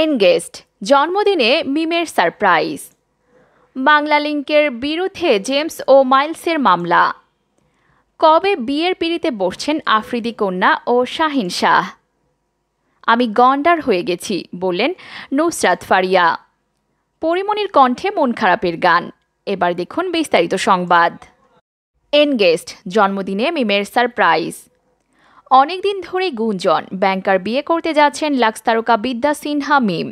এনগেস্ট জন্মদিনে মিমের সারপ্রাইজ। বাংলালিংকের বিরুদ্ধে জেমস ও মাইলসের মামলা। কবে বিয়ের পিঁড়িতে বসছেন আফ্রিদি কন্যা ও শাহিন শাহ। আমি গন্ডার হয়ে গেছি বললেন নুসরাত ফারিয়া। পরিমণির কণ্ঠে মন খারাপের গান। এবার দেখুন বিস্তারিত সংবাদ। এনগেস্ট জন্মদিনে মিমের সারপ্রাইজ। অনেকদিন ধরেই গুঞ্জন ব্যাংকার বিয়ে করতে যাচ্ছেন লাক্স তারকা বিদ্যা সিনহা মিম।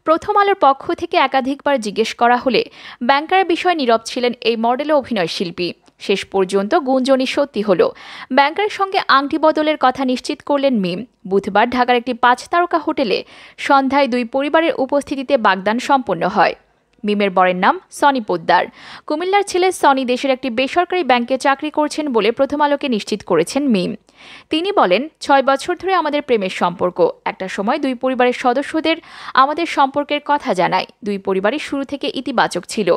প্রথম আলোর পক্ষ থেকে একাধিকবার জিজ্ঞেস করা হলে ব্যাংকারের বিষয়ে নীরব ছিলেন এই মডেল ও অভিনয় শিল্পী। শেষ পর্যন্ত গুঞ্জনই সত্যি হলো। ব্যাংকারের সঙ্গে আংটি বদলের কথা নিশ্চিত করলেন মিম। বুধবার ঢাকার একটি 5 তারকা হোটেলে সন্ধ্যায় দুই পরিবারের উপস্থিতিতে বাগদান সম্পন্ন হয়। মিমের বরের নাম সনি পোদ্দার। কুমিল্লার ছেলে সনি দেশের একটি বেসরকারি ব্যাংকে চাকরি করছেন বলে প্রথম আলোকে নিশ্চিত করেছেন মিম। তিনি বলেন, 6 বছর ধরে আমাদের প্রেমের সম্পর্ক। একটা সময় দুই পরিবারের সদস্যদের আমাদের সম্পর্কের কথা জানায়। দুই পরিবারই শুরু থেকে ইতিবাচক ছিল।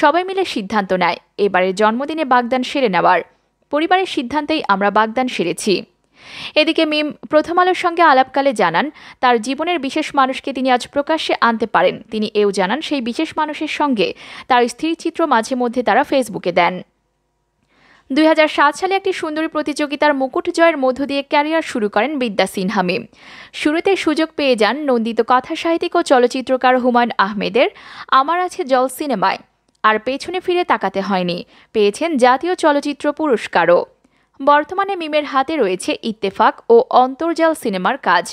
সবাই মিলে সিদ্ধান্ত নেয় এবারের জন্মদিনে বাগদান সেরে নেওয়ার। পরিবারের সিদ্ধান্তেই আমরা বাগদান সেরেছি। এদিকে মিম প্রথম আলোর সঙ্গে আলাপকালে জানান, তার জীবনের বিশেষ মানুষকে তিনি আজ প্রকাশ্যে আনতে পারেন। তিনি এও জানান, সেই বিশেষ মানুষের সঙ্গে তার স্থিরচিত্র মাঝে মধ্যে তারা ফেসবুকে দেন। 2007 সালে একটি সুন্দরী প্রতিযোগিতার মুকুট জয়ের মধ্য দিয়ে ক্যারিয়ার শুরু করেন বিদ্যা সিনহা মিম। শুরুতে সুযোগ পেয়ে যান নন্দিত কথা সাহিত্যিক ও চলচ্চিত্রকার হুমায়ুন আহমেদের আমার আছে জল সিনেমায়। আর পেছনে ফিরে তাকাতে হয়নি, পেয়েছেন জাতীয় চলচ্চিত্র পুরস্কারও। বর্তমানে মিমের হাতে রয়েছে ইত্তেফাক ও অন্তর্জাল সিনেমার কাজ,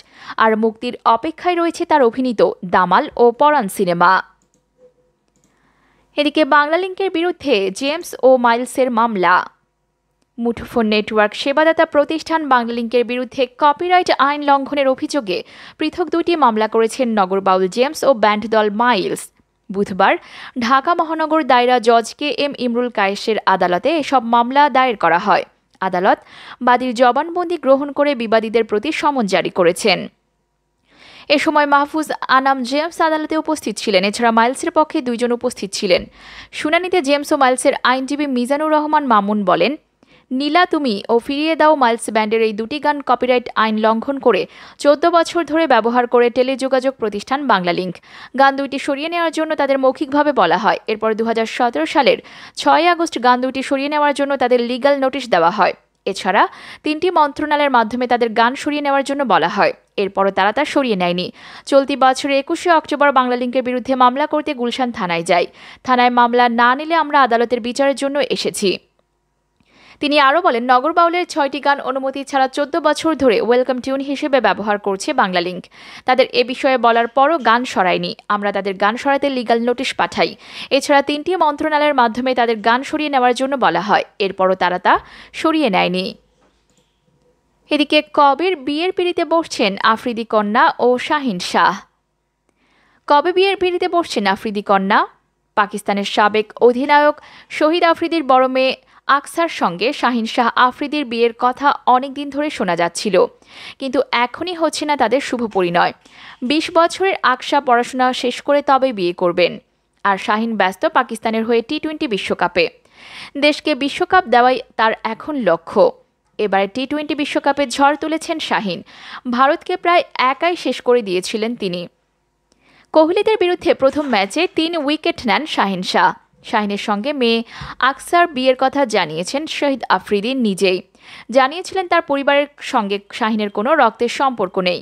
আর মুক্তির অপেক্ষায় রয়েছে তার অভিনীত দামাল ও পরাণ সিনেমা। এদিকে বাংলালিংকের বিরুদ্ধে জেমস ও মাইলসের মামলা। মুঠোফোন নেটওয়ার্ক সেবাদাতা প্রতিষ্ঠান বাংলালিংকের বিরুদ্ধে কপিরাইট আইন লঙ্ঘনের অভিযোগে পৃথক দুটি মামলা করেছেন নগরবাউল জেমস ও ব্যান্ড দল মাইলস। বুধবার ঢাকা মহানগর দায়রা জজ কে এম ইমরুল কায়েসের আদালতে এসব মামলা দায়ের করা হয়। আদালত বাদীর জবানবন্দি গ্রহণ করে বিবাদীদের প্রতি সমন জারি করেছেন। এ সময় মাহফুজ আনাম জেমস আদালতে উপস্থিত ছিলেন। এছাড়া মাইলসের পক্ষে 2 জন উপস্থিত ছিলেন। শুনানিতে জেমস ও মাইলসের আইনজীবী মিজানুর রহমান মামুন বলেন, নীলা তুমি ও ফিরিয়ে দাও মাইলস ব্যান্ডের এই দুটি গান কপিরাইট আইন লঙ্ঘন করে 14 বছর ধরে ব্যবহার করে টেলিযোগাযোগ প্রতিষ্ঠান বাংলালিংক। গান দুইটি সরিয়ে নেওয়ার জন্য তাদের মৌখিকভাবে বলা হয়। এরপর 2017 সালের 6 আগস্ট গান দুইটি সরিয়ে নেওয়ার জন্য তাদের লিগ্যাল নোটিশ দেওয়া হয়। এছাড়া 3টি মন্ত্রণালয়ের মাধ্যমে তাদের গান সরিয়ে নেওয়ার জন্য বলা হয়। এরপরও তারা তা সরিয়ে নেয়নি। চলতি বছরের 21শে অক্টোবর বাংলালিংকের বিরুদ্ধে মামলা করতে গুলশান থানায় যায়। থানায় মামলা না নিলে আমরা আদালতের বিচারের জন্য এসেছি। তিনি আরও বলেন, নগরবাউলের 6টি গান অনুমতি ছাড়া 14 বছর ধরে ওয়েলকাম টিউন হিসেবে ব্যবহার করছে বাংলালিংক। তাদের এ বিষয়ে বলার পরও গান সরায়নি। আমরা তাদের গান সরাতে লিগ্যাল নোটিশ পাঠাই। এছাড়া 3টি মন্ত্রণালয়ের মাধ্যমে তাদের গান সরিয়ে নেওয়ার জন্য বলা হয়। এরপরও তারা তা সরিয়ে নেয়নি। এদিকে কবে বিয়ের পিঁড়িতে বসছেন আফ্রিদি কন্যা ও শাহিন শাহ। কবে বিয়ের পিঁড়িতে বসছেন আফ্রিদি কন্যা। পাকিস্তানের সাবেক অধিনায়ক শহীদ আফ্রিদির বড় মেয়ে আকসার সঙ্গে শাহিন শাহ আফ্রিদির বিয়ের কথা অনেকদিন ধরে শোনা যাচ্ছিল, কিন্তু এখনই হচ্ছে না তাদের শুভ পরিণয়। 20 বছরের আকসা পড়াশোনা শেষ করে তবে বিয়ে করবেন, আর শাহিন ব্যস্ত পাকিস্তানের হয়ে টি-20 বিশ্বকাপে। দেশকে বিশ্বকাপ দেওয়াই তার এখন লক্ষ্য। এবারে টি-20 বিশ্বকাপে ঝড় তুলেছেন শাহিন। ভারতকে প্রায় একাই শেষ করে দিয়েছিলেন তিনি। কোহলিদের বিরুদ্ধে প্রথম ম্যাচে 3 উইকেট নেন শাহিন শাহ। শাহিনের সঙ্গে মেয়ে আকসার বিয়ের কথা জানিয়েছেন শহীদ আফ্রিদি নিজেই। জানিয়েছিলেন তার পরিবারের সঙ্গে শাহিনের কোনো রক্তের সম্পর্ক নেই।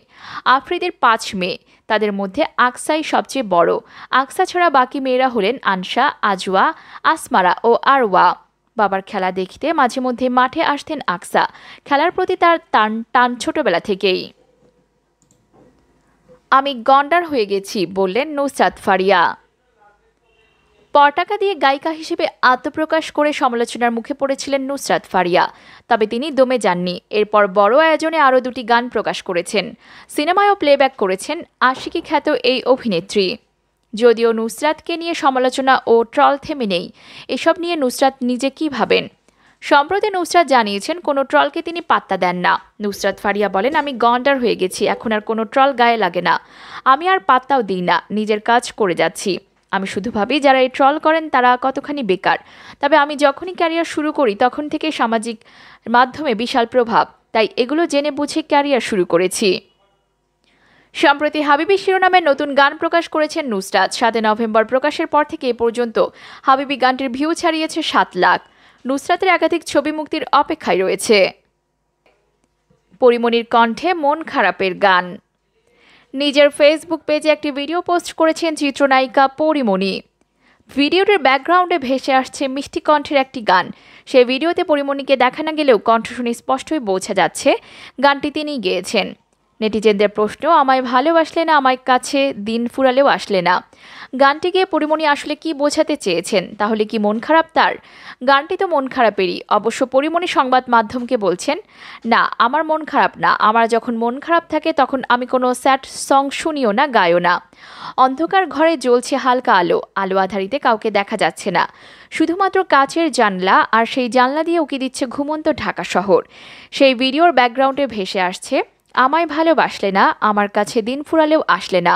আফ্রিদির 5 মেয়ে, তাদের মধ্যে আকসাই সবচেয়ে বড়। আকসা ছাড়া বাকি মেয়েরা হলেন আনসা, আজওয়া, আসমারা ও আরওয়া। বাবার খেলা দেখতে মাঝে মধ্যে মাঠে আসতেন আকসা। খেলার প্রতি তার টান ছোটবেলা থেকেই। আমি গন্ডার হয়ে গেছি বললেন নুসরাত ফারিয়া। পটাকা দিয়ে গায়িকা হিসেবে আত্মপ্রকাশ করে সমালোচনার মুখে পড়েছিলেন নুসরাত ফারিয়া। তবে তিনি দমে যাননি। এরপর বড় আয়োজনে আরও 2টি গান প্রকাশ করেছেন। সিনেমায়ও প্লেব্যাক করেছেন আশিকি খ্যাত এই অভিনেত্রী। যদিও নুসরাতকে নিয়ে সমালোচনা ও ট্রল থেমে নেই। এসব নিয়ে নুসরাত নিজে কী ভাবেন? সম্প্রতি নুসরাত জানিয়েছেন, কোনো ট্রলকে তিনি পাত্তা দেন না। নুসরাত ফারিয়া বলেন, আমি গন্ডার হয়ে গেছি, এখন আর কোনো ট্রল গায়ে লাগে না। আমি আর পাত্তাও দিই না, নিজের কাজ করে যাচ্ছি। আমি শুধু ভাবি যারা এই ট্রল করেন তারা কতখানি বেকার। তবে আমি যখনই ক্যারিয়ার শুরু করি তখন থেকে সামাজিক মাধ্যমে বিশাল প্রভাব, তাই এগুলো জেনে বুঝে ক্যারিয়ার শুরু করেছি। সম্প্রতি হাবিবি শিরোনামের নতুন গান প্রকাশ করেছেন নুসরাত। 7 নভেম্বর প্রকাশের পর থেকে এ পর্যন্ত হাবিবি গানটির ভিউ ছাড়িয়েছে 7 লাখ। নুসরাতের একাধিক ছবি মুক্তির অপেক্ষায় রয়েছে। পরিমণির কণ্ঠে মন খারাপের গান। নিজের ফেসবুক পেজে একটি ভিডিও পোস্ট করেছেন চিত্রনায়িকা পরিমণি। ভিডিওটির ব্যাকগ্রাউন্ডে ভেসে আসছে মিষ্টি কণ্ঠের একটি গান। সেই ভিডিওতে পরিমণিকে দেখা না গেলেও কণ্ঠ শুনে স্পষ্টই বোঝা যাচ্ছে গানটি তিনিই গেয়েছেন। নেটিজেনদের প্রশ্ন, আমায় ভালোবাসলে না, আমার কাছে দিন ফুরালেও আসলে না। গানটি গেয়ে পরিমণি আসলে কি বোঝাতে চেয়েছেন? তাহলে কি মন খারাপ তার? গানটি তো মন খারাপেরই। অবশ্য পরিমণি সংবাদ মাধ্যমকে বলছেন, না, আমার মন খারাপ না। আমার যখন মন খারাপ থাকে তখন আমি কোনো স্যাড সং শুনিও না, গাইও না। অন্ধকার ঘরে জ্বলছে হালকা আলো, আলো আধারিতে কাউকে দেখা যাচ্ছে না, শুধুমাত্র কাচের জানলা, আর সেই জানলা দিয়ে উকি দিচ্ছে ঘুমন্ত ঢাকা শহর। সেই ভিডিওর ব্যাকগ্রাউন্ডে ভেসে আসছে, আমায় ভালোবাসলে না, আমার কাছে দিন ফুরালেও আসলে না।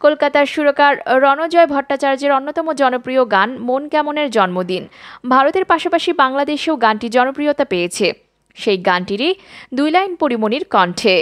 কলকাতার সুরকার রণজয় ভট্টাচার্যের অন্যতম জনপ্রিয় গান মন কেমনের জন্মদিন। ভারতের পাশাপাশি বাংলাদেশেও গানটি জনপ্রিয়তা পেয়েছে। সেই গানটিরই 2 লাইন পরিমণির কণ্ঠে।